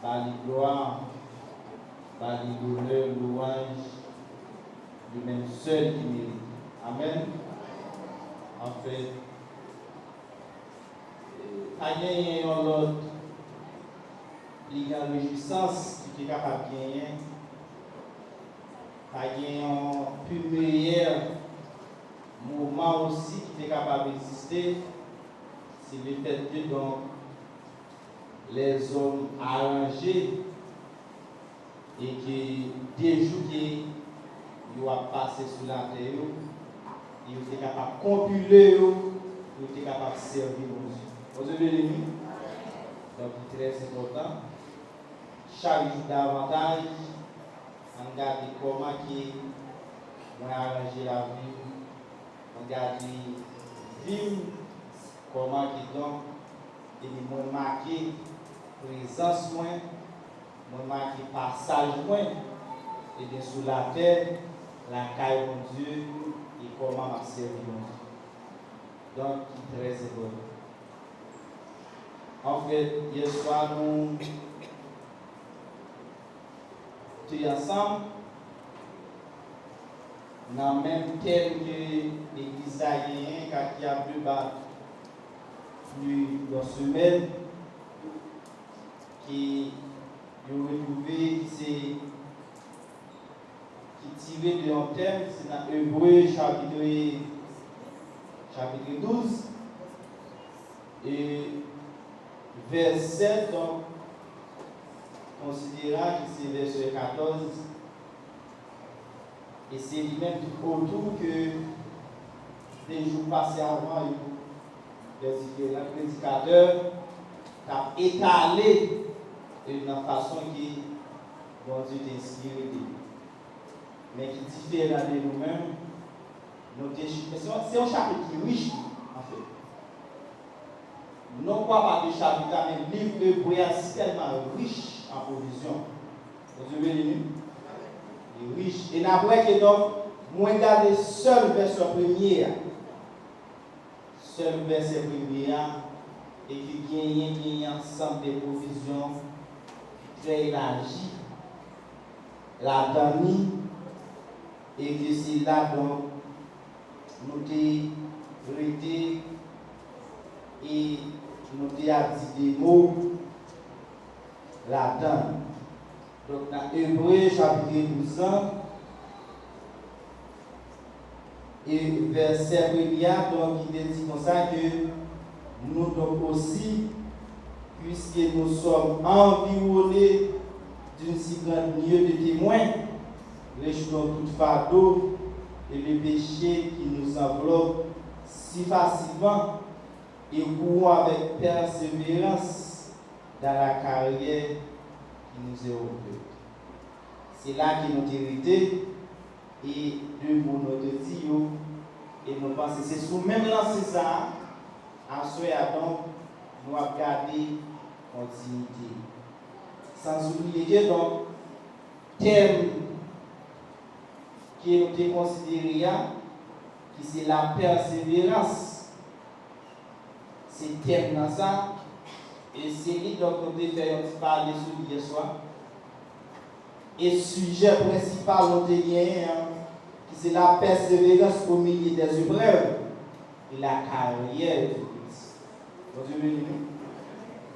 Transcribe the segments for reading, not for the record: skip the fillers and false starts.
par les gloires, par les honneurs, louanges, lui-même seul qui mérite. Amen. En fait, pas gagner un autre, il y a une réjouissance qui est capable de gagner, pas gagner un plus meilleur mouvement aussi qui est capable d'exister, c'est le fait que donc les hommes arrangés et que des jours qui vont passer sur la terre, ils sont capables de compiler, ils sont capables de servir nos yeux. Vous avez vu? Donc c'est très important. Chaque jour davantage, on regarde comment qui on a arrangé la vie, on regarde vivre comment qui donc et moins marqué présence moins marqué passage moins et bien sous la terre la caille de Dieu et comment m'a servi mon Dieu. Donc très important. En fait, hier soir nous tous ensemble dans le même thème que l'église d'Aïen qui a plus bas dans semaine qui ont retrouvé qui tiré de un thème, c'est dans Hébreux chapitre 12 et verset donc considérant que c'est verset 14 et c'est lui-même autour que des jours passés avant les prédicateurs ont étalé de la façon qui bon Dieu t'inspire mais qui diffère de nous-mêmes. C'est un chapitre qui est riche en fait. Non pas de chapitre, mais le livre hébreu est tellement riche en provision. Vous avez lu? Il est riche. Et après que donc, moi regarder seul verset premier. Seul verset premier. Et qui gagne ensemble des provisions très élargies. La dame. Et que c'est là donc nous avons été et nous avons dit des mots là-dedans. Donc dans Hébreux chapitre 12 et verset 1er, donc il dit comme ça que nous donc aussi, puisque nous sommes environnés d'une si grande nuée de témoins, rejetons tout fardeau et le péché qui nous enveloppe si facilement et courons avec persévérance dans la carrière qui nous est offerte. C'est là que nous hérité et deux mots nous disons et nous pensons c'est sous même lancé ça en souhait donc nous avons gardé continuité. Sans oublier que donc thème qui est considéré qui c'est la persévérance. C'est thème dans ça et c'est lui donc on devait parler sur hier soir. Et sujet principal on devient qui c'est la persévérance au milieu des épreuves et la carrière de Christ.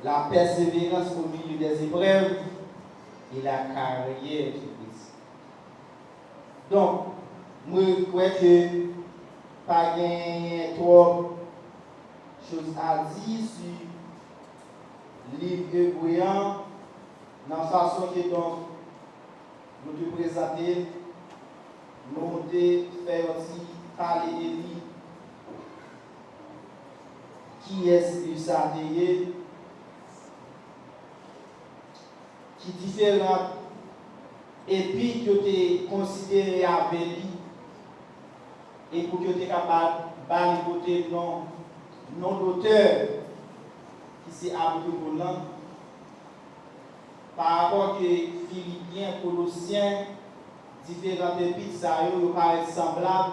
La persévérance au milieu des épreuves et la carrière de Christ. Donc, moi, je crois que pas trop choses à dire sur le livre hébreu, dans la façon que donc nous te présenter, nous te faire aussi parler de lui, qui est-ce que ça est, qui différent et puis que tu es considéré avec lui et pour que tu es capable de côté non d'auteur qui c'est Abdou Boulan par rapport que Philippiens, Colossiens, différents épîtres, ça paraît semblable,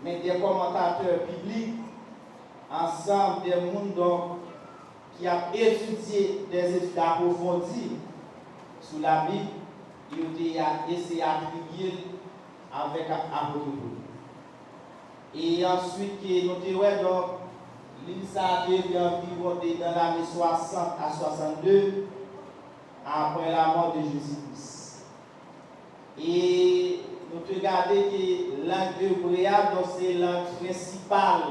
mais des commentateurs bibliques, ensemble des mondes qui a étudié des études approfondies sur la Bible, il a essayé d'appliquer avec l'apôtre Paul. Et ensuite, nous avons donc l'initiative environ dans l'année 60 à 62, après la mort de Jésus-Christ. Et nous regardons que la langue hébraïque, c'est la langue principale.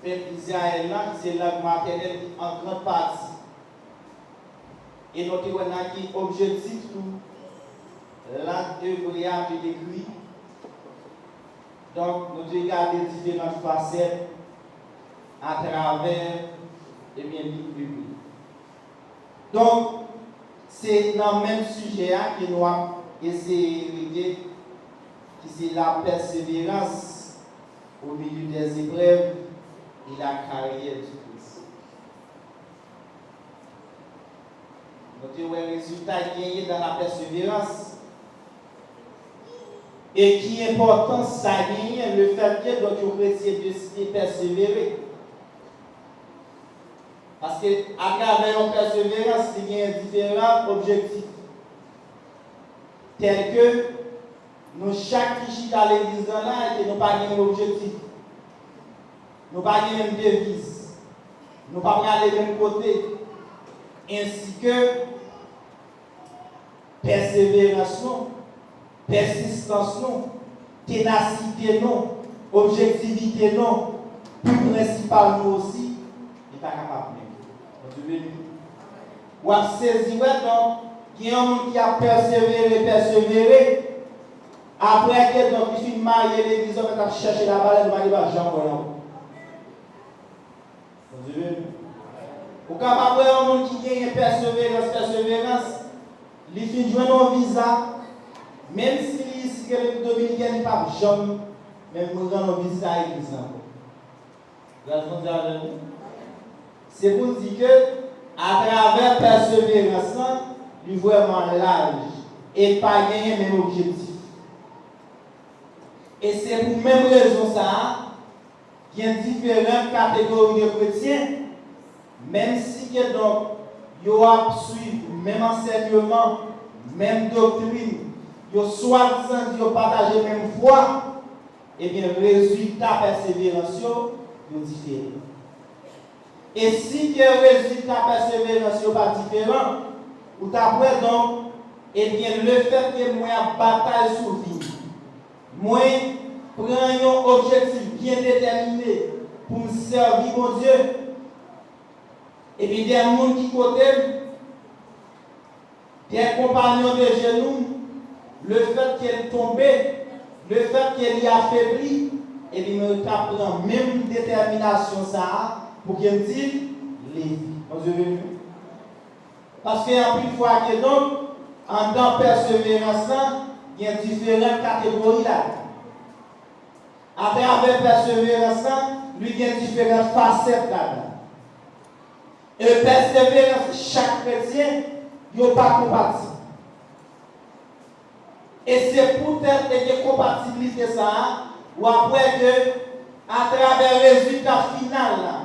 Le peuple d'Israël, c'est la langue maternelle en grande partie. Et nous avons un objectif pour la langue hébraïque de l'écrit. Donc, nous regardons différentes facettes à travers le livre biblique. Donc, c'est dans le même sujet que nous avons essayé de regarder, qui c'est la persévérance au milieu des épreuves et la carrière du Christ. Nous avons un résultat gagné dans la persévérance. Et qui est important, ça gagne le fait que notre chrétien décide de persévérer. Parce qu'à travers une persévérance, il y a différents objectifs. Tels que nous, chaque qui chute à l'église là, et que nous pas un objectif. Nous pas la même devise. Nous pas aller le même côté. Ainsi que persévérance, persistance, ténacité, objectivité, plus principal nous aussi, il n'est pas capable. Ou à saisir, donc, il y a un monde qui a persévéré, après que donc, il finit marié, l'église, on a cherché la balle, il va Jean Voyant. Ou capable de un monde qui gagne persévérance, il finit de jouer un visa, même si le Dominicain n'est pas jamais, même pour rendre visite à l'église. C'est pour dire que, à travers persévérance, il voit vraiment l'âge et pas gagner le même objectif. Et c'est pour la même raison qu'il y a différentes catégories de chrétiens, même si donc, ils suivent le même enseignement, même doctrine, ils soi-disant qu'ils partagent la même foi, et bien le résultat persévérance est différent. Et si le résultat persévérance n'est pas différent, ou t'apprends donc, eh bien le fait que moi bataille sur vie, moi prends un objectif bien déterminé pour me servir mon Dieu, et bien des gens qui côté, des compagnons de genoux, le fait qu'elle tombe, le fait qu'elle y affaiblit, et bien me prend même détermination ça pour qu'elle me dise les vies. Parce qu'il y a plus fois que donc, en tant persévérance, il y a différentes catégories là. À travers persévérance, lui, il y a différentes facettes là. Et persévérance, chaque chrétien, il n'est pas compatible. Et c'est pour cette compatibilité ça, ou après que, à travers le résultat final là,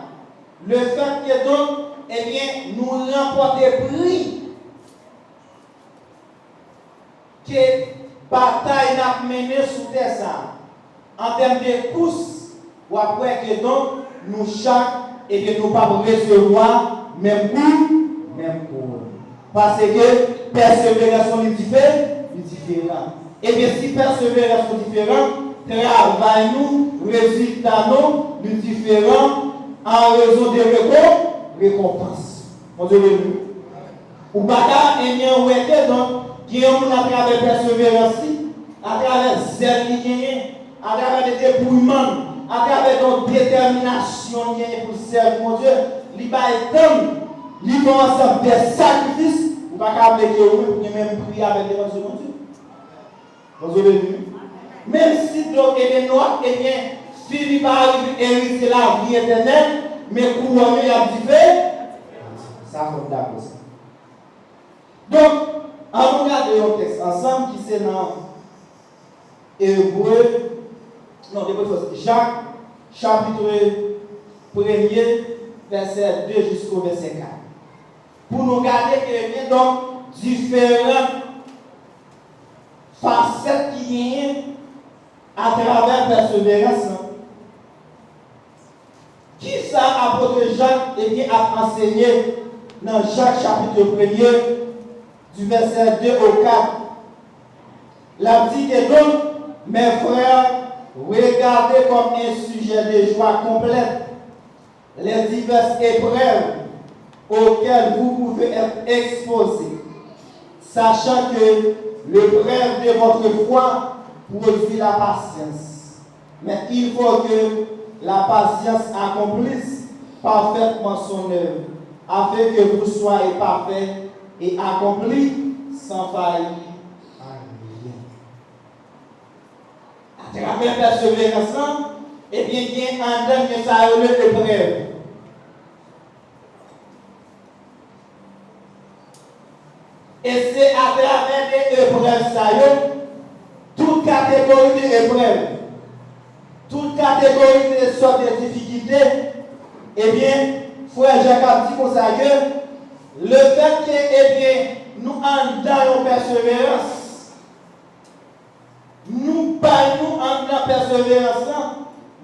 le fait que donc, eh bien, nous remportons prix que bataille n'a mené sous terre ça, en termes de course, ou après que donc, nous chaque, et que nous ne pouvons pas recevoir même coup, même coup. Parce que persévérance est différente. Et bien, si persévérance est différente, travail nous, résultat nous, est différent en raison des récompenses. On dit ou pas et bien où est donc qui ont à travers persévérance, à travers zèle qui à travers des dépouillements, à travers notre détermination pour servir mon Dieu, il va étendre, il va ensemble des sacrifices, ou pas qu'à que vous même prier avec les gens de Dieu. Vous avez vu? Même si donc et noirs, eh bien, Philippe arrive à hériter la vie éternelle, mais couronne il a dit ça compte d'accord ça. Donc, on regarde un texte ensemble qui c'est dans Hébreu, non, Jacques, chapitre 1er, verset 2 jusqu'au verset 4. Pour nous garder qu'il y a donc différentes facettes qui viennent à travers persévérance. Qui ça, apôtre Jacques, eh bien, a enseigné dans Jacques chapitre 1er, du verset 2 au 4. La dit que donc, mes frères, regardez comme un sujet de joie complète les diverses épreuves auxquelles vous pouvez être exposés, sachant que l'épreuve de votre foi produit la patience. Mais il faut que la patience accomplisse parfaitement son œuvre, afin que vous soyez parfaits et accomplis sans faillir en rien. À travers la persévérance, eh bien, il y a un temps que ça a eu l'épreuve. Et c'est à travers les épreuves, ça y est, toute catégorie d'épreuves, toute catégorie de sortes de difficultés, eh bien, frère Jacques a dit comme ça que le fait que, eh bien, nous en dans persévérance, nous pas nous en dans persévérance,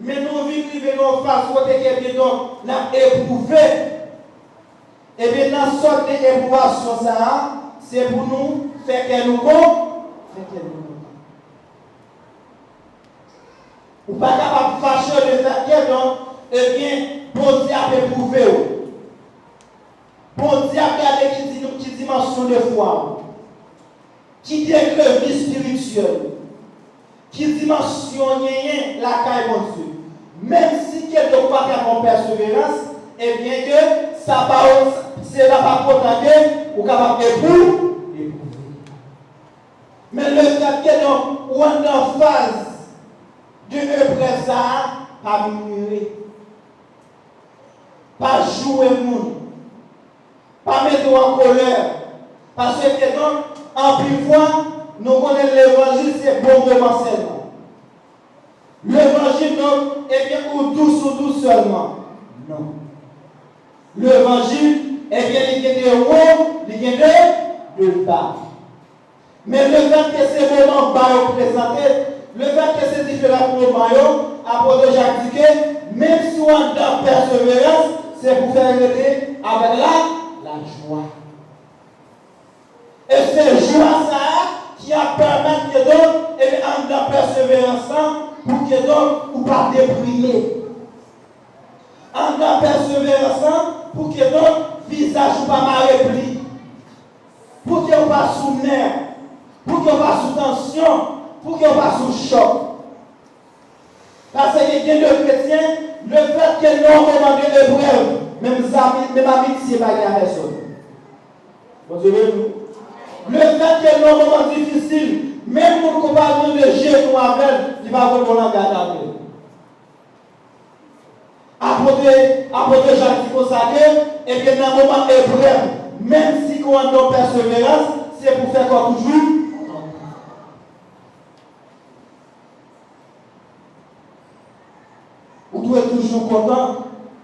mais nous vivons face à ce que nous avons éprouvé. Eh bien, dans cette sorte d'éprouvation, ça, c'est pour nous faire que nous ou pas capable de fâcher le fait que donc, eh bien, bon Dieu a éprouvé. Bon Dieu a regardé qui dimension de foi, qui degré vie spirituelle, qui dimension la caille mon Dieu. Même si quelque part il y a persévérance, eh bien que ça va, c'est là pas pour ou capable d'éprouver. Mais le fait que donc, on est en phase de épreuve, ça, pas murmurer, pas jouer le monde, pas mettre en colère. Parce que donc, en plus fois, nous connaissons l'évangile, c'est bon devant seulement. L'évangile, donc, est bien ou douce seulement. Non. L'évangile, est bien, il y a de haut, il y a de bas. Mais le fait que ces moments bas présentés, le fait que ces différents moments, apôtre Jacques dit que même si on est dans persévérance, c'est pour faire aider avec la joie. Et c'est joie ça qui a permis que donc, et en dans persévérance, pour que donc, ou pas déprimer. En dans persévérance, pour que donc, visage ou pas mal repli. Pour que vous pas sous nerf, pour que vous pas sous tension, pour que vous pas sous choc. Parce qu'il y a des chrétiens, le fait que nous avons des épreuves, même amitié, pas de personne. Vous savez, le fait que nous avons des moments difficiles, même pour qu'on parle de genoux avec, il va vous donner un garde apôtre Jacques dit comme ça que, et bien dans le moment épreuve, même si on a une persévérance, c'est pour faire quoi toujours? Vous devez être toujours content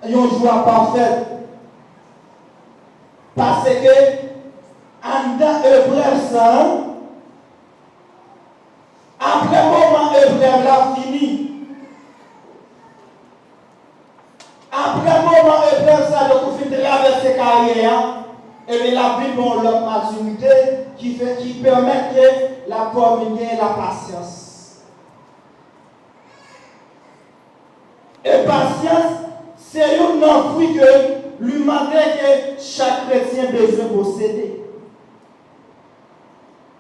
et une joie parfaite. Parce que, en dans l'épreuve, ça, après le moment épreuve, là, fini. Après le moment épreuve, ça, donc, vous faites traverser carrière, et bien la vie, bon, l'autre maturité qui permet que la communion et la patience. Et patience, c'est un fruit que l'humanité que chaque chrétien a besoin de posséder.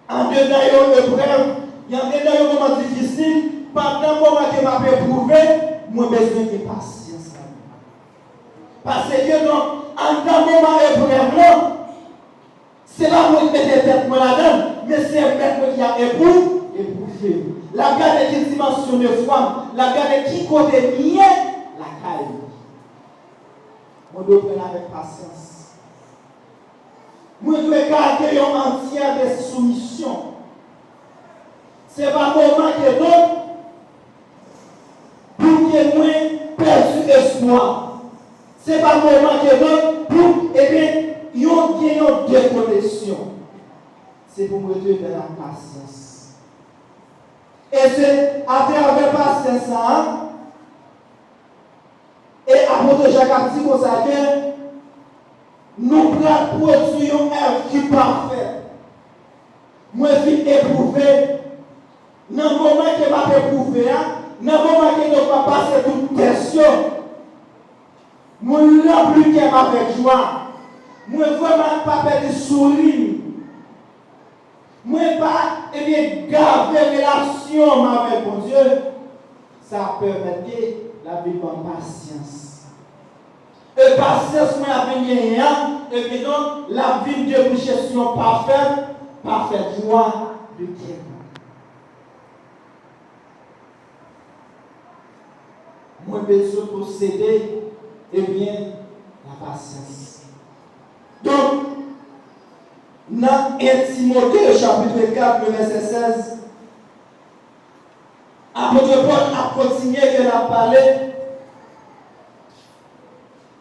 En dedans, il y a une épreuve, il y a un moment difficile, pendant le moment que je m'ai éprouvé, moi j'ai besoin de patience. Parce que donc, en tant que moment épreuve, c'est pas moi qui mets des têtes là-dedans, mais c'est un maître qui a éprouvé. La garde est une dimension de foi, la garde est qui côté bien, la caille. On doit prendre avec patience. Moi, je dois garder une entière de soumission. Ce n'est pas un moment que donc, pour que nous perdu espoir. Ce n'est pas le moment que donc pour, eh bien, ils ont deux connexions. C'est pour me donner de la patience. Et c'est à travers la patience, et apôtre Jacques a dit comme ça que nous prenons produire une œuvre qui est parfaite. Moi, je suis éprouvé. Dans le moment que je vais éprouver, dans le moment que je vais passer toute question, je ne remplis avec joie. Je ne veux vraiment pas perdre de sourire. Je ne veux pas garder relation avec mon Dieu. Ça permet la vie en patience. Et patience, moi, la vie et puis donc, la vie de possession parfaite, parfaite joie de Dieu. Moi, besoin de posséder, eh bien, la patience. Donc, dans 1 Timothée, chapitre 4, le verset 16, apôtre Paul a continué de la parler.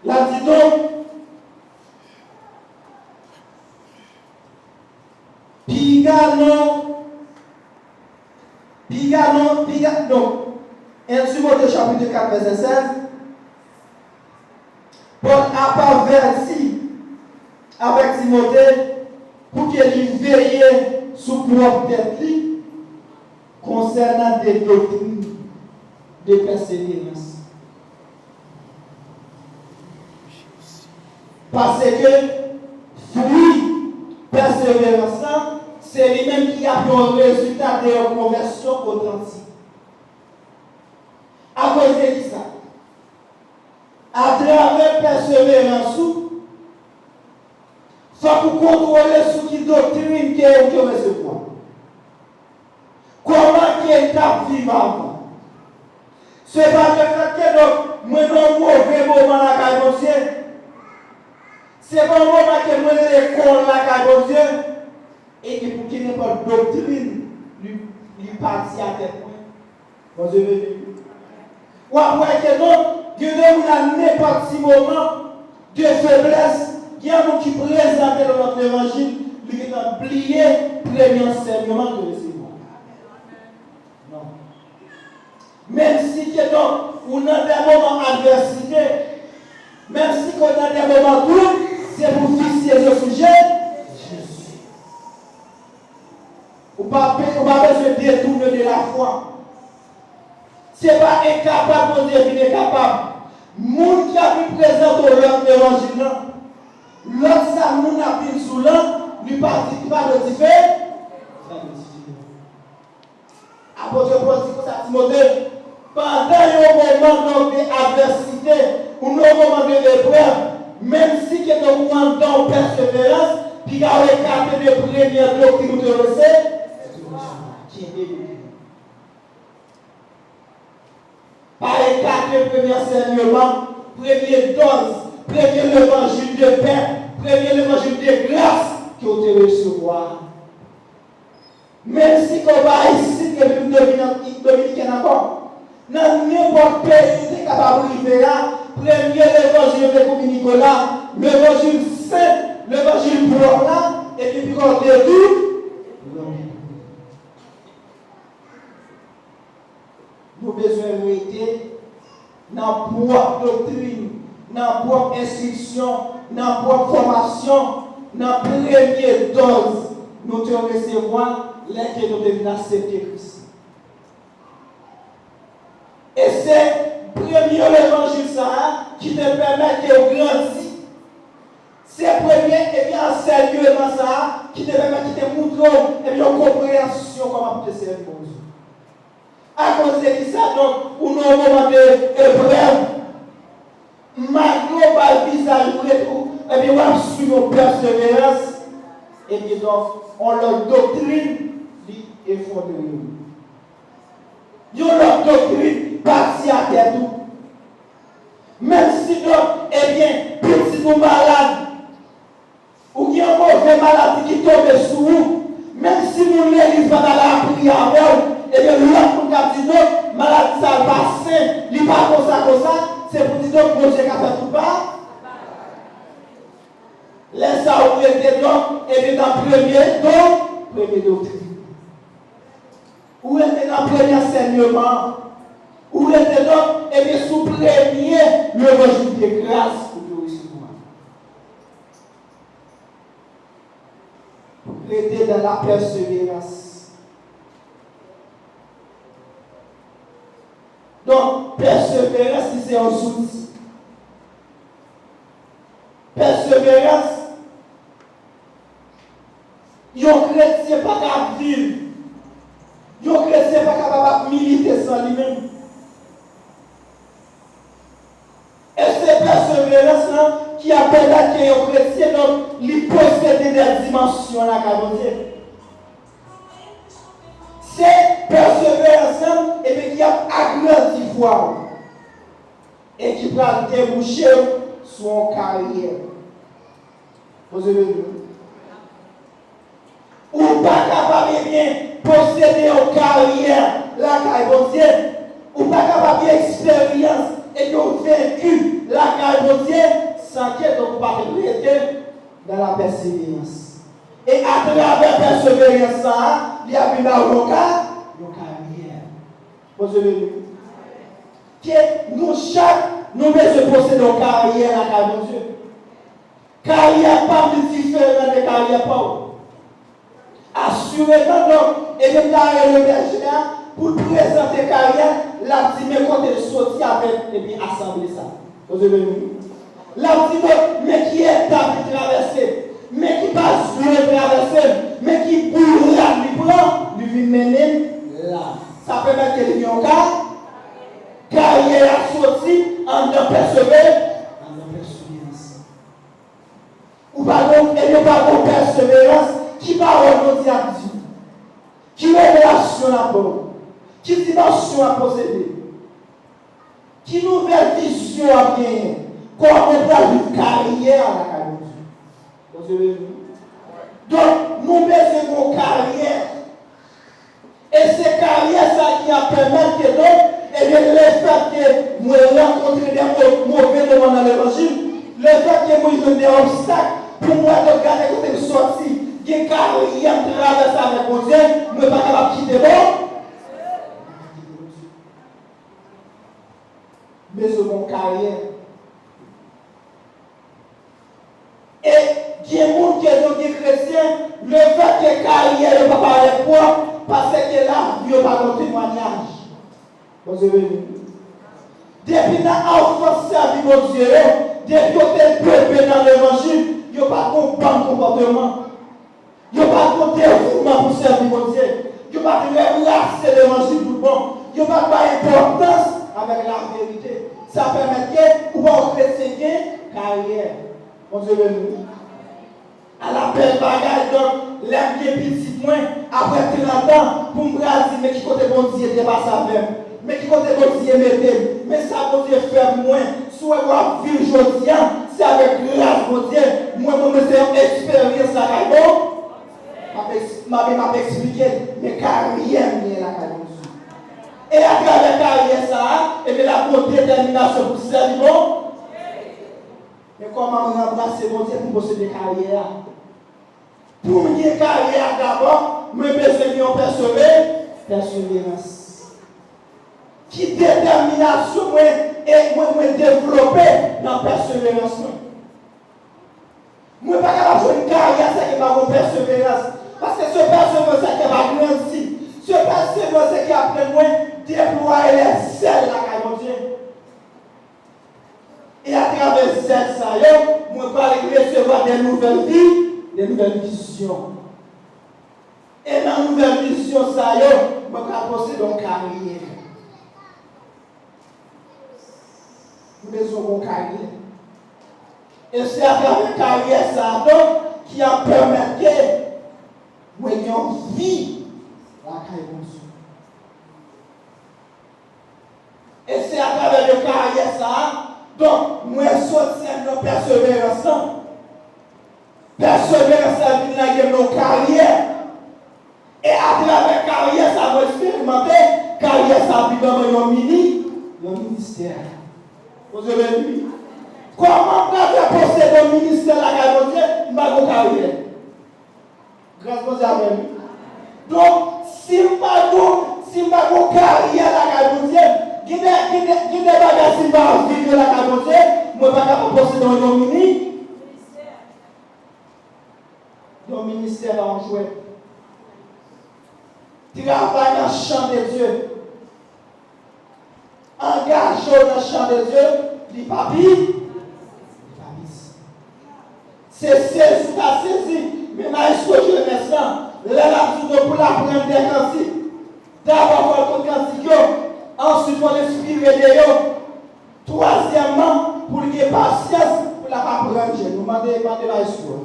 Là, dit donc, donc, 1 Timothée, chapitre 4, verset 16, Paul a averti avec Timothée pour qu'il veille sur propre tête concernant des doctrines de persévérance. Parce que fruit persévérance, c'est lui-même qui a pour résultat de la conversion authentique. À cause de ça, à travers persévérance, il faut contrôler ce qui doctrine qui est au recevoir. Comment qu'il t'a vivre avant? C'est pas le fait que donc, moi non mauvais moment la caille Dieu. C'est pas le moment que moi l'école la caille Dieu. Et que pour qu'il n'y ait pas de doctrine, lui partit à tête. Bon Dieu veut dire. Ou après que donc, Dieu nous a n'importe quel moment de faiblesse, il y a un qui présente dans notre évangile, lui qui a oublié le premier enseignement de recevoir. Non. Même si que donc, on a des moments d'adversité, même si on a des moments doux, c'est pour fixer le sujet. On n'a pas besoin de détourner de la foi. Ce n'est pas incapable de devenir capable. Moun qui a pu présenter l'évangile, lorsque moun a pu sous l'an, lui participe pas de différent. Apôtre Paul dit ça, Timothée, pendant un moment d'adversité, ou un moment de l'épreuve, même si tu es dans un moment de persévérance, puis il y a écarté les premières doctrines que tu recevez, par écarter le premier enseignement, premier dose, premier l'évangile de paix, premier l'évangile de grâce que vous devez recevoir. Même si on va ici, que nous dominicains encore, dans n'importe quel pays, c'est capable d'arriver là, premier l'évangile de Nicolas, l'évangile saint, l'évangile propre là, et puis quand on est tout, nous avons besoin de rester dans la propre doctrine, dans la propre instruction, dans la propre formation, dans la première dose, nous devons recevoir les que nous devons accepter Christ. Et c'est le premier évangile qui te permet de grandir. C'est le premier enseignement qui te permet de te montrer une compréhension comment te servir pour Dieu. À cause de ça, donc, pour nos moments d'épreuve, malgré le visage, et bien, on suit nos persévérances, et bien, donc, on leur doctrine est fondée. Leur doctrine partie à terre tout. Même si, donc, eh bien, petit nous malades, ou qu'il y a une mauvaise maladie qui tombe sur nous, même si nous ne pas dans la prière, et bien, l'autre nous a dit non, maladie ça va passer, il n'est pas comme ça, c'est pour dire donc, Dieu qui a fait tout pas. était donc, et dans premier doctrine. Où était dans le premier enseignement? Où était donc, et bien sous premier l'évangile de grâce pour nous recevoir. Restez dans la persévérance. Donc, persévérance, c'est un outil. Persévérance, un chrétien n'est pas capable de vivre. Un chrétien n'est pas capable de militer sans lui-même. Et c'est persévérance qui appelle à qui un chrétien, donc, il possède des dimensions à la Dieu. C'est persévérance et qui a agrandi foi et qui va déboucher sur une carrière. Vous avez vu? Ou pas capable de bien posséder une carrière, la carrière, ou pas capable d'expérience et de vaincu la carrière sans que vous pas dans la persévérance. Et à travers la persévérance, il y a une carrière. Vous avez vu? Que nous, nous devons posséder une carrière à la carrière. Carrière pas différente de carrière pas. Assurément donc, et même là, le berger pour présenter carrière, la dit mais quand elle sortit avec et puis assembler ça. Vous avez vu? La dit mais qui est tapis traversé, mais qui passe sur le traversé, mais qui bourre là, lui prend, lui vient mener là. Ça permet que les gens carrière a sorti en persévérance. Ou par contre, il n'y a pas de persévérance qui parle de Dieu, qui révélation à bon, qui dimension à posséder, qui nouvelle vision à gagner, comment on peut une carrière à la carrière. Vous avez vu? Donc, nous mettons une carrière. Et c'est carrière ça qui a permis que donc, et bien le fait que nous rencontrons des mauvais moments dans l'évangile, le fait que nous avons des obstacles pour moi de regarder côté de sortie, des carrières traversées avec mon Dieu, nous ne sommes pas capables de quitter bon. Mais c'est mon carrière. Et il y a des gens qui sont chrétiens, le fait que carrière ne va pas parler quoi, parce que là, Dieu n'a pas de témoignage. Vous avez vu? Depuis l'enfance servi mon Dieu, depuis que tu es peuplé dans l'évangile, il n'y a pas de bon comportement. Il n'y a pas de dévouement pour servir mon Dieu. Il n'y a pas de relaxer l'évangile pour bon. Il n'y a pas d'importance avec la vérité. Ça permet que pour un chrétien carrière. Mon Dieu béni. À la belle bagage, donc, l'aime bien petit moins, après 30 ans, pour me dire, mais qui côté bon Dieu n'est pas ça même. Mais qui côté bon Dieu mettez. Mais ça bon Dieu fait moins. Soit moi vivre aujourd'hui, c'est avec grâce mon Dieu. Moi, c'est une expérience à la bon. M'a expliqué, mais carrière est la carrière. Et à travers la carrière, ça, et bien la bonne détermination pour servir bon. Mais comment remplacer mon Dieu pour posséder des carrières? Pour une carrière d'abord, je besoin de persévérance. Qui détermination et moi développer dans la persévérance. Je ne suis pas capable de faire une carrière qui va avoir persévérance. Parce que ce persévérance qui va grandir. Ce persévérance qui après moi déployer les ailes à mon Dieu. Et à travers ces ailes, je vais recevoir des nouvelles vies. Des nouvelles visions. Et dans la nouvelle vision, je vais posséder une carrière. Nous avons une carrière. Et c'est à travers la carrière ça, qui a permis que nous ayons vie la carrière. Et c'est à travers la carrière ça, donc nous sommes en persévérance. Persévérance à venir dans nos carrières. Et à travers la carrière, ça va expérimenter. Carrière, ça va dans un ministère. Vous avez vu? Comment faire posséder un ministère à la carrière? mon carrière. Grâce à Dieu. Donc, si je n'ai pas de carrière la Dieu, qui n'est pas si je vivre la Dieu, je ne vais pas posséder un ministère en jouet. Travaille dans le champ de Dieu. Engage dans le champ de Dieu. Les papilles. C'est celle qui a saisi. Mais est-ce que je le mets là? Là, pour la prendre des cantiques. D'abord, il faut le cantique. Ensuite, il faut l'inspirer de eux. Troisièmement, pour qu'il y ait patience, pour la pas prendre. Nous demandons pas de la espoir.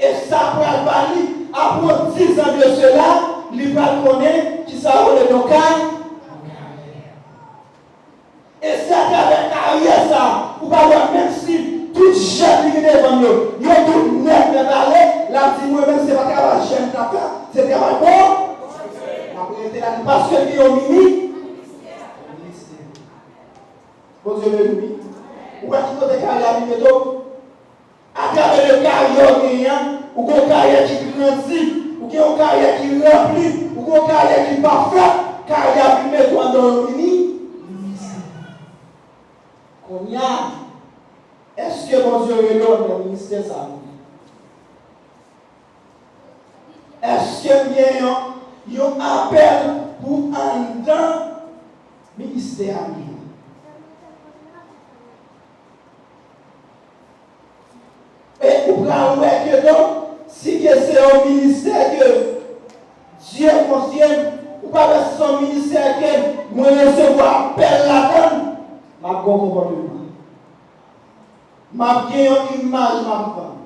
Et ça pour le bali, après 10 ans de cela, il va connaître qui ça vaut le local. Et c'est à travers la carrière ça, vous pouvez même si tout jeune qui est devant nous, il y a tout neuf de parler, là, si moi-même, c'est pas travail jeune, c'est travail bon. Parce que il y a un ministère. Bon Dieu, le lui. Ou est-ce que vous avez carrière à à travers le carrière, ou une carrière qui grandit, ou une carrière qui remplit, ou une carrière qui est parfaite, carrière qui met toi dans le ministère. Combien est-ce que mon Dieu relève le ministère ça? Est-ce que bien il y a un appel pour un grand ministère? Et vous prenez que donc, si c'est un ministère que Dieu confirme, ou pas son ministère que moi recevoir appel là-dedans, ma comportement. Ma bien une image, ma femme.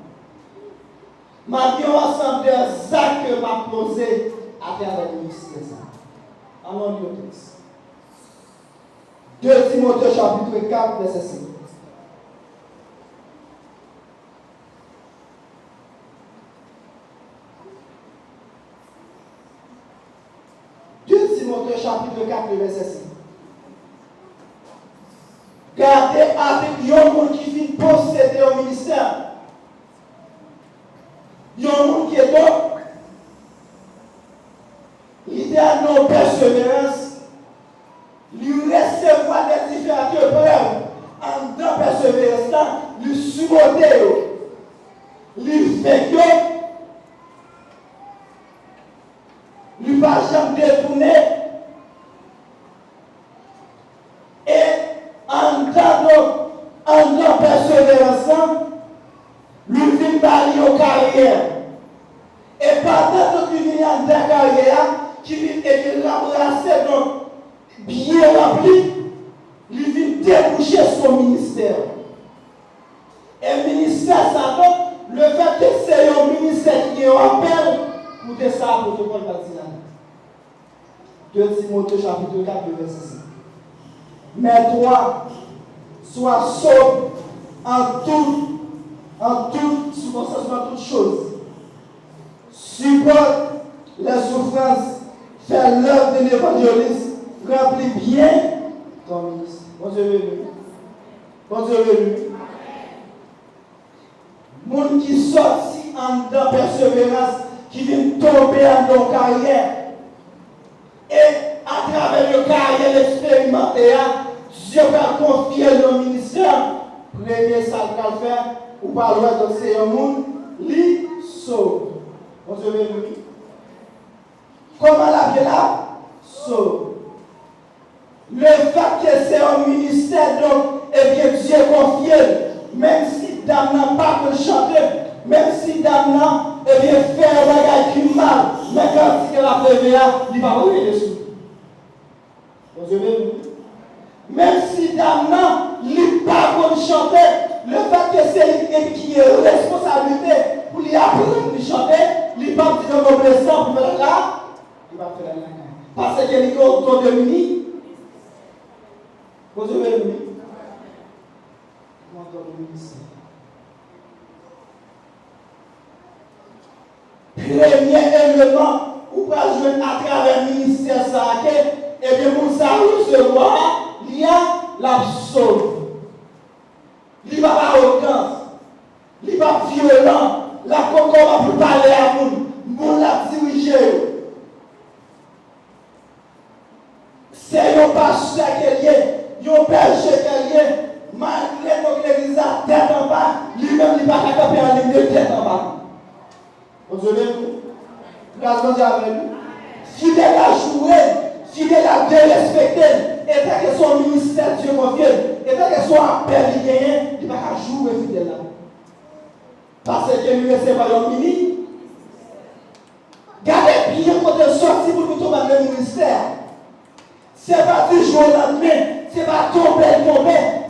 Ma bien ensemble des actes que m'a posé à travers le ministère. Allons lire le texte. 2 Timothée chapitre 4, verset 5. 2 Timothée chapitre 4, verset 5. Gardez avec un monde qui vient posséder au ministère. Il y a un monde qui est donc. L'idéal de persévérance, lui recevoir des différentes épreuves en dans persévérance, lui supporter, lui faire, lui pas jamais détourner. Et en dans persévérance, lui vient balayer aux carrières. Et pendant que lui vient dans la carrière, qui est remplacé, donc bien rempli, lui vient déboucher son ministère. Et le ministère, ça donc, le fait que c'est un ministère qui est en appel, pour que ça, protocole baptismal. 2 Timothée chapitre 4, verset 5. Mais toi, sois sobre en toute circonstance, en toutes choses. Supporte les souffrances, fais l'œuvre de l'évangéliste, remplis bien ton ministère. Bon Dieu le lui. Bon Dieu le lui. Monde qui sorti en dans persévérance, qui vient tomber en dans carrière. Et à travers le carrière expérimenté, Dieu va confier le ministère. Premier ça va faire, ou pas loin de c'est un monde, lui sauve. Bon Dieu le lui. Comment la vie là? Sauve. Le fait que c'est un ministère, donc, eh bien, Dieu confie, même si dame n'a pas de chanter, même si dame n'a, eh bien, fait un bagage qui mal, mais quand il a fait il va revenir dessus. Bon Dieu le lui. Même si dame n'a, il pas de chanter, le fait que c'est lui qui est responsabilité pour lui apprendre de chanter, il va dire que mon blessant pour faire là. Il va faire la parce qu'il y a des autour de lui. Vous avez vu? Premier élément, ou pas jouer à travers le ministère sacré, et bien vous savez recevoir, il y a la sauve. Il va pas arrogance. pas violent, la concorde va plus parler à nous, nous la diriger. C'est un pasteur qui est, un berger qui est, malgré que l'église a tête en bas, lui-même il va pas camper en ligne de tête en bas. Vous avez vu? Grâce à Dieu. Fidèle à jouer, fidèle à Dieu respecter, et tant que son ministère Dieu confie, et tant que son appel il gagne, il va pas jouer fidèle là. Parce que lui recevoir un mini. Gardez bien quand elle sortit pour nous tomber dans le ministère. Ce n'est pas du jour au lendemain, ce n'est pas tomber,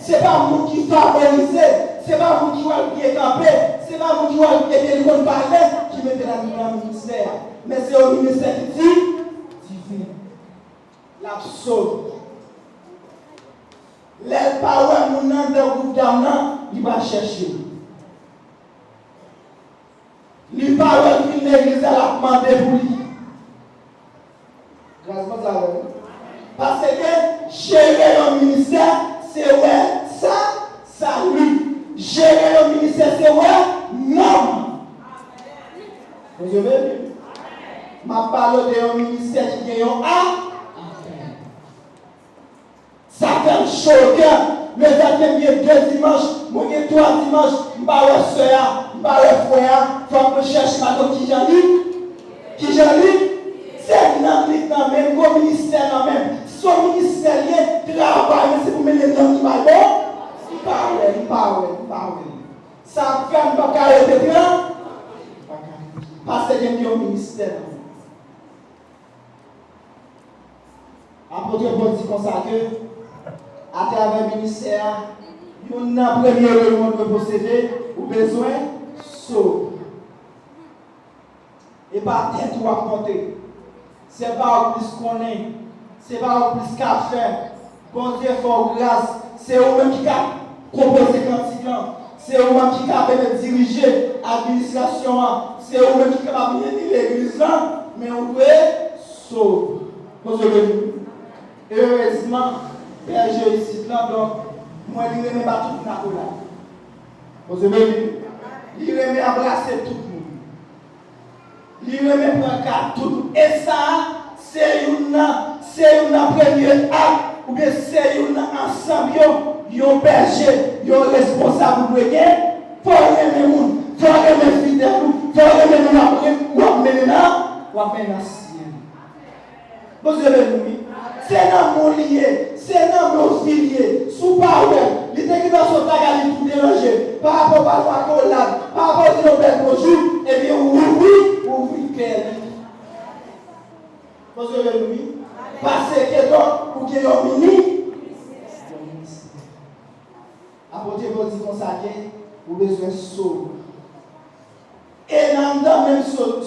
ce n'est pas vous qui favorisez, ce n'est pas vous qui va bien camper, ce n'est pas vous qui va bien parler qui mettez la vie dans le ministère. Mais c'est au ministère qui dit, divin. La sauve. Les paroles nous dans le groupe d'âme, il va chercher. Les paroles qu'il l'église a demandé pour lui. Grâce à Dieu. Parce que gérer un ministère, c'est ouais, ça lui. Gérer un ministère, c'est ouais, non. Vous avez vu? Ma parole d'un ministère qui gagne un A. Ça fait un choc. Le dernier deux dimanches, moi j'ai 3 dimanches, je ne vais pas soeur, je ne vais pas frère, il faut que je cherche ma qui j'en lis. Qui j'en lis? C'est un même, comme ministère même. Son ministère travaille, mais c'est pour mettre les noms qui va bon. Il parle. Ça fait un peu carré de grand. Parce que j'ai un ministère. Apôtre Paul dit comme ça que, à travers le ministère, il y a un premier élément de posséder, ou besoin, sauve. Et pas tête ou à compter. C'est pas plus qu'on est, c'est pas plus qu'à faire. Bon Dieu, fort grâce, c'est eux-mêmes qui ont composé cantique, c'est eux-mêmes qui ont dirigé l'administration, c'est eux-mêmes qui ont bien l'église, mais on doit sauver. Vous avez heureusement, Père Jésus là, donc, moi, je ne remets pas tout le monde. Vous avez vu? Il remet embrasser tout le monde. Il remet prendre carte tout le monde. Et ça, c'est une première acte, ou bien c'est une ensemble, un berger, un responsable pour gagner. Il faut remettre les gens, il faut remettre les fidèles, il faut remettre les gens, ou amener dans le ciel. Vous avez vu? C'est dans mon lié, c'est dans mon filier, sous parole, les techniques sont à tout déranger, par rapport à la collade, par rapport à nos belles bonjour, et bien oui, qu'elle. Vous avez vu? Parce que donc, pour qu'il y ait un mini, apportez votre consacré, vous avez besoin de sauver. Et dans le même sauve,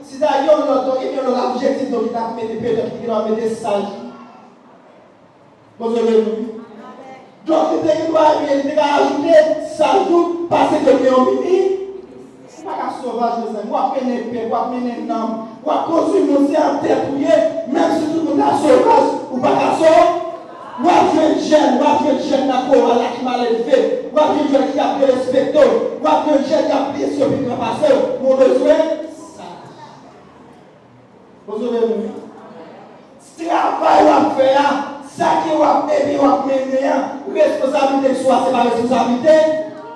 si d'ailleurs l'objectif de l'objectif qui doit mettre sage. Vous avez vu? Donc, il doit ajouter sage parce que le mini, ce n'est pas un sauvage, moi, je ne peux pas mener un homme, moi, je construire mon en terre, même si tout le monde est sauvage ou pas un sauvage. Moi, je suis un jeune, qui m'a élevé. Moi, je suis un jeune qui a pris respecté. Moi, je suis un jeune qui a pris ce qui m'a passé. Mon besoin, ça. Vous avez vu? Ce travail à faire, ça qui va mener, responsabilité de soi, c'est pas responsabilité.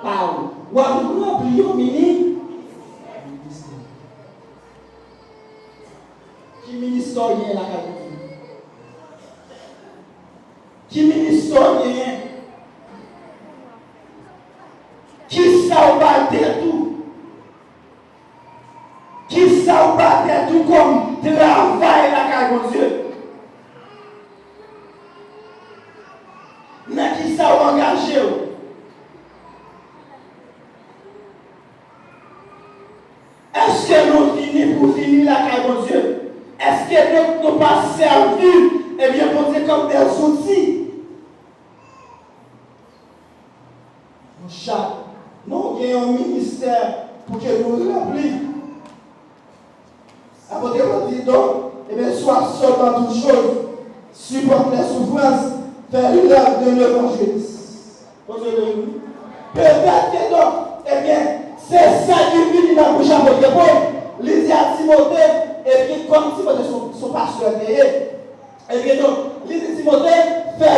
Parole. Ou à nous remplir au mini. Qui ministre rien la catégorie? Qui ministre rien, qui s'abattait tout, qui s'abattait tout comme travail la caille de Dieu. Mais qui s'est engagé. Est-ce que nous finissons pour finir la caille de Dieu? Est-ce que nous pas servi, et bien pour dire comme des outils? Chaque, nous avons un ministère pour que nous remplissons. Apôtre Paul dit donc, eh bien, sois seul dans toutes choses, supporte les souffrances, faire l'œuvre de l'évangile. Peut-être que donc, eh bien, C'est ça qui vient dans le bouche à votre Paul. Il dit à Timothée, et puis comme Timothée son pasteur et bien donc, il dit Timothée, fais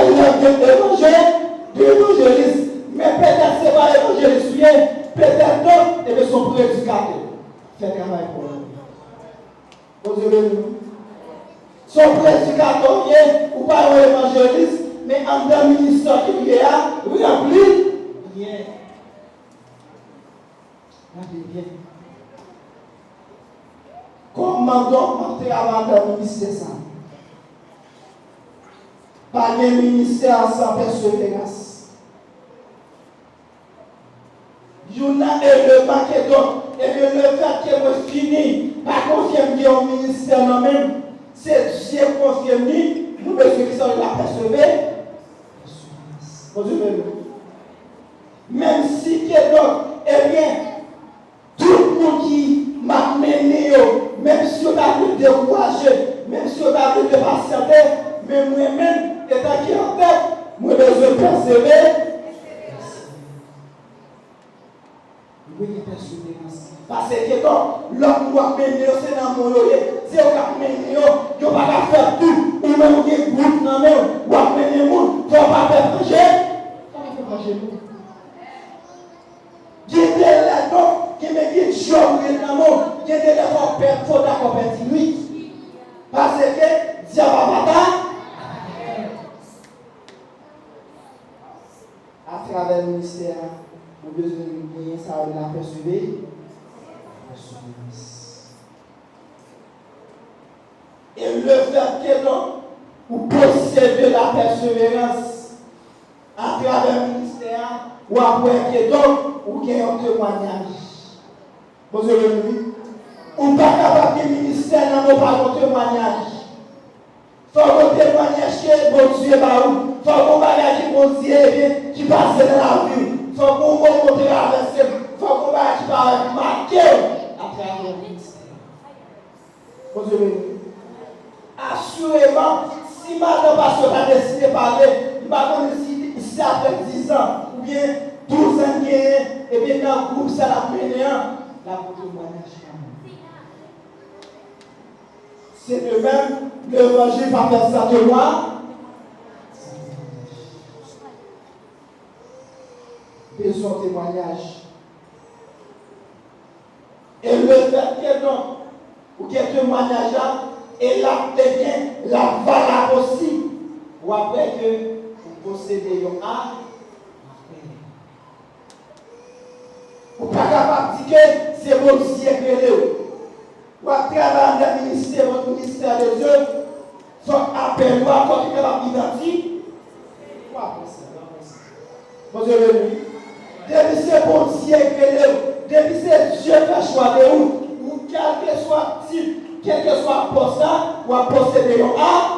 l'évangéliste. Mais peut-être c'est pas l'évangéliste, peut-être donc, et bien son prédicateur. Fait travail pour lui. Vous avez vu? Son prédicateur ou pas un évangéliste, mais en tant que ministère qui est là, rempli, rien. Bien. Comment donc on travaille dans le ministère ça? Pas de ministère sans persévérance. Il y a un élément qui est donc, et le fait que vous finissez par confirmer au ministère nous-mêmes, c'est Dieu confirme, nous besoin que ça la persévérance. Même si que donc, eh bien, tout le monde qui m'a mené, même si on a été découragé, même si on a été patienté, mais moi-même, étant qui en tête, moi besoin de persévérer. Oui, persévérance. Parce que quand l'homme doit mener, c'est dans mon loyer. Si on a mené, on ne va pas faire tout. Ou même on est groupe dans le monde, ou on mener le monde, il ne faut pas faire manger. Il ne faut pas faire manger. Il y a des gens qui me disent job dans le monde, il y a des gens qui faut d'accord perdre lui. Parce que Dieu va pas à travers le ministère, nous avons besoin de gagner ça de la persévérance. Et le fait que donc, vous possédez la persévérance à travers le ministère, ou après que donc, vous gagnez un témoignage. Vous avez vu? Ou pas capable de ministère dans nos pas de témoignage. Il faut un témoignage que bon Dieu va où. Il faut un bagage que bon Dieu qui passe dans la vie. Il faut qu'on montre traverser. Il faut qu'on bagage qui va marquer à travers le ministère. Vous avez vu? Assurément, si madame pasteur a décidé de parler, il va connaître si après 10 ans, ou bien 12 ans, et bien dans le groupe, ça l'a mené la témoignage. C'est de même, l'évangile va faire ça de moi. Besoin de témoignage. Et le fait que non, ou que témoignage là, et là, devient la valable aussi. Ou après que vous possédez un art, vous n'êtes pas capable de dire que c'est bon Dieu qui est là. Ou à travers le ministère, votre ministère de Dieu, son appel, ou à quoi tu es capable d'identifier. Ou après ça. Vous avez vu? Depuis c'est bon Dieu qui est là. Depuis c'est Dieu qui a choisi ou quel que soit type. Quel que soit poste ou à posséder un art,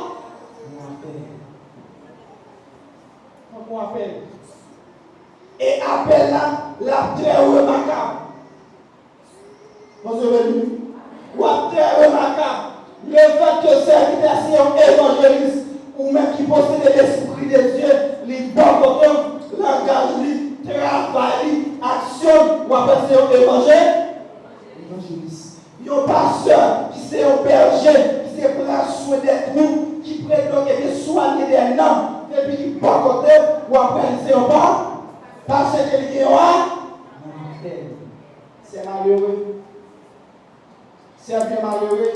on appelle. Et appel là, la très remarquable. Vous avez vu? Ou à très remarquable. Le fait que serviteur c'est un évangéliste ou même qui possède l'esprit de Dieu, les bons côtés, l'engage, travail, action, ou après c'est un évangéliste. Un pasteur qui c'est un berger, qui c'est prendre soin des troupes, qui prétend que soigner des noms, et puis qui pas côté, ou après c'est un pas, parce que il y a c'est malheureux. C'est bien malheureux.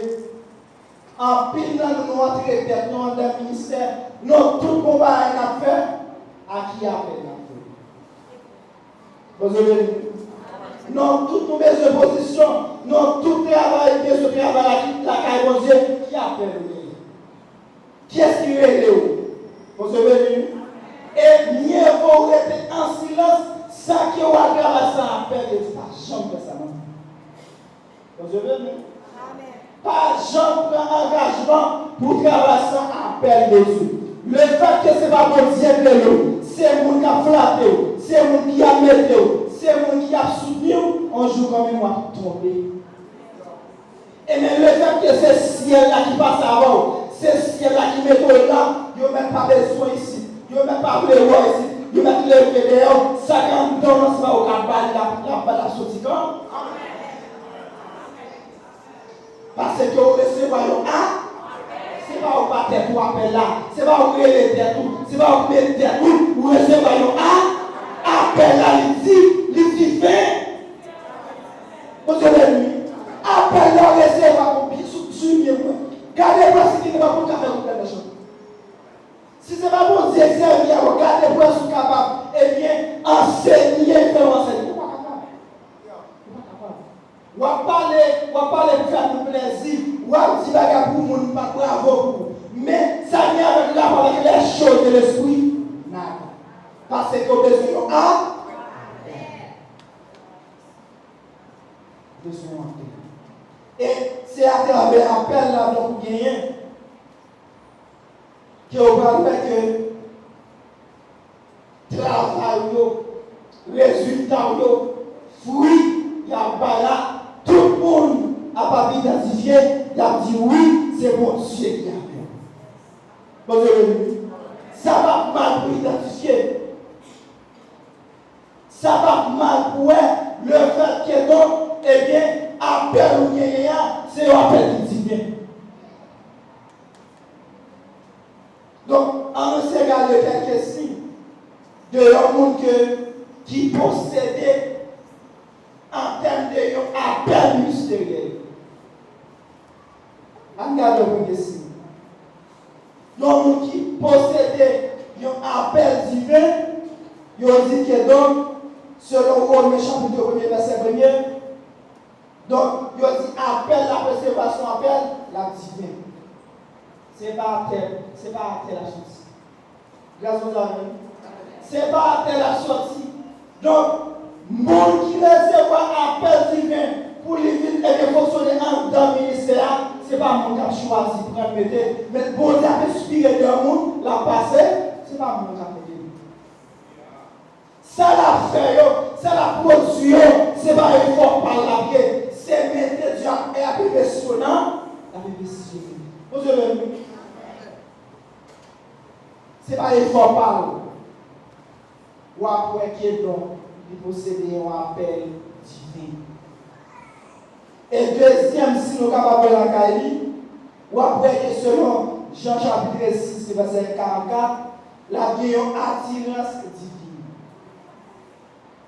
En pile dans notre tête, dans le ministère, nous tout le monde a une affaire, à qui appelle l'affaire? Vous avez vu? Non, toutes nos belles positions, non, tout travail, bien ce travail, la caille de Dieu, qui appelle lui? Qui est-ce qui est là? Vous avez vu? Et mieux vaut rester en silence sans que vous ayez ça appel de Dieu. Pas jamais ça. Vous avez vu? Pas jamais engagement pour travailler sans appel de Dieu. Le fait que ce n'est pas bon Dieu qui est là, c'est mon qui a flatté, c'est mon qui a mis. C'est mon qui a soutenu, on joue comme une moi tombé. Et même le fait que c'est ce ciel-là qui passe avant, c'est ce ciel-là qui met au là, il n'y a même pas besoin ici, il n'y a même pas besoin ici, il n'y a même pas besoin dehors, 50 ans, on se va au cabal, la sortie quand Parce que vous recevez un. Ce n'est pas vous battre pour appel là. Ce n'est pas vous créer tête tout. Ce n'est pas vous mettre tête tout. Vous recevez un appel là. Il dit fait. Vous avez vu. Appel là, recevez pour bien soutenir. Gardez-moi si ce n'est pas pour faire quelque chose. Si ce n'est pas pour dire servir, regardez-moi si vous êtes capable. Eh bien, enseigner, faire enseigner. Vous n'êtes pas capable. Ou à parler pour faire du plaisir, ou à dire bagarre pour vous, pas bravo. Mais ça vient avec la parole, avec les choses de l'esprit. Nada. Parce que vous avez besoin et c'est à travers l'appel là pour gagner que vous parlez que travail, résultat, fruit, il y a pas là, tout le monde n'a pas identifié, il a dit oui, c'est bon Dieu qui a fait. Bonjour, ça va mal pour identifier. Ça va mal pour le fait que donc, eh bien, appel ou rien, c'est un appel qui dit bien. Donc, on se regarde quelques signes de l'homme qui possédait en termes de appel mystérieux. Regardez quelques signes. L'homme qui possédait un appel divin, il dit que donc, selon Romains chapitre 1 verset 1er, donc, il dit appel la préservation, appel la divine. Ce n'est pas à terre la sortie. Grâce aux amis. Ce n'est pas à terre la sortie. Donc, monde qui recevra appel divin pour les villes et de fonctionner dans le ministère, ce n'est pas mon qui a choisi pour le mettre. Mais pour inspirer de monde, la passer, ce n'est pas mon qui a fait. Ça l'a fait, ça l'a produit, ce n'est pas un effort par la vie. C'est mettre Dieu et appeler son nom, appeler son nom. Vous avez vu? Ce n'est pas un effort par là. Ou après qui est donc, il possède un appel divin. Et deuxième, si nous sommes capables de la caille, ou après que selon Jean chapitre 6, verset 44, la vie est une attirance divine.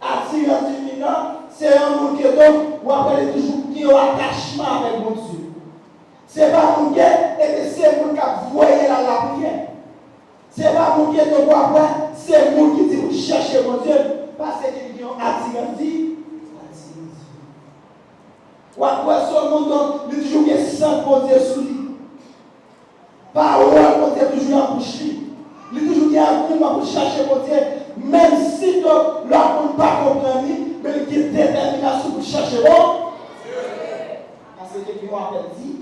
Attirance divine, c'est un monde qui est donc, ou après toujours qui a un attachement avec mon Dieu. Ce n'est pas mon Dieu, et c'est mon qui a voyé la prière. Ce n'est pas mon Dieu de voir, c'est mon qui dit vous cherchez mon Dieu, parce qu'il y a un attirance divine. Ou après ce monde, il dit toujours qu'il y a 100 mon Dieu sous lui. Parole, mon Dieu, toujours en bouche. Il dit toujours qu'il y a un moment pour chercher mon Dieu, même si l'homme ne pas comprendre, mais il y a une détermination pour chercher bon. Parce que quelqu'un m'appelle dit.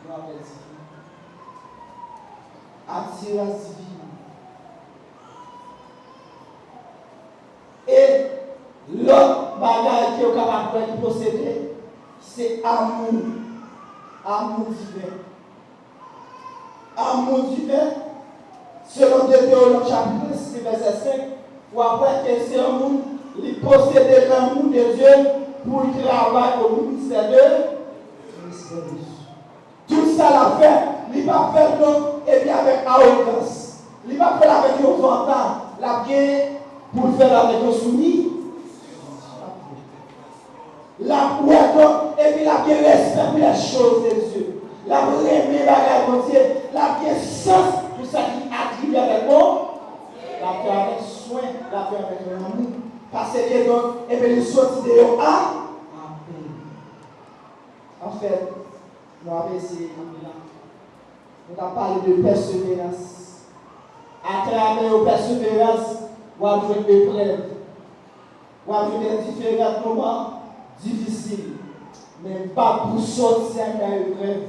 Il m'appelle dit. Attirance divine. Et l'autre bagage qui est capable de posséder, c'est amour. Amour divin. Amour divin, selon Deutéronome chapitre 6, verset 5, ou après que c'est un monde, il possède l'amour de Dieu pour le travail au ministère de Dieu. Tout ça l'a fait, il va faire donc, et bien avec arrogance. Il va faire avec un vantage, la bien pour faire avec un soumis. La donc, et puis la bien respect pour les choses de Dieu. La vraie bagaille de Dieu, la bien sens pour ça qui attribue avec moi. La fait avec soin, la fait avec amour. Parce que donc, et bien les sorties de l'eau à en fait, nous avons essayé nous avons parlé de persévérance. À travers la persévérance, nous avons joué des épreuves. Nous avons joué des différents moments difficiles. Mais pas pour sortir dans l'épreuve.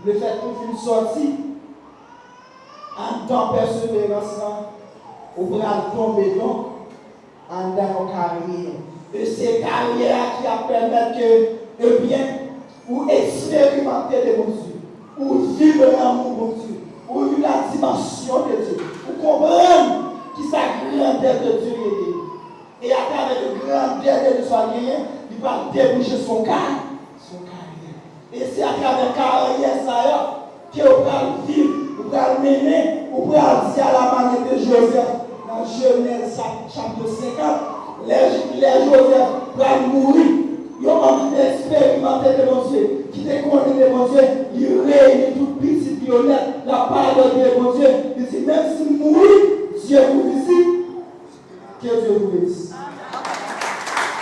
Le fait que vous sortir en temps de persévérance, vous pouvez tomber donc en dans nos carrières. Et c'est carrières qui permettent que, eh bien, vous expérimentez de mon Dieu, vous vivez l'amour de mon Dieu, vous vivez la dimension de Dieu, vous comprenez qui sa grandeur de Dieu est. Et à travers la grandeur de Dieu, soit gagné, il va déboucher son carrière. Et c'est à travers carrière ça que vous pouvez vivre, vous pouvez mener, vous pouvez dire à la manière de Joseph dans Genèse chapitre 50. Les Joseph va mourir. Ils ont envie d'expérimenter le bon Dieu. Qui te connaît le bon Dieu, il règne tout petit honnête, la parole de bon Dieu. Il dit même si mourir, Dieu vous visite. Que Dieu vous bénisse.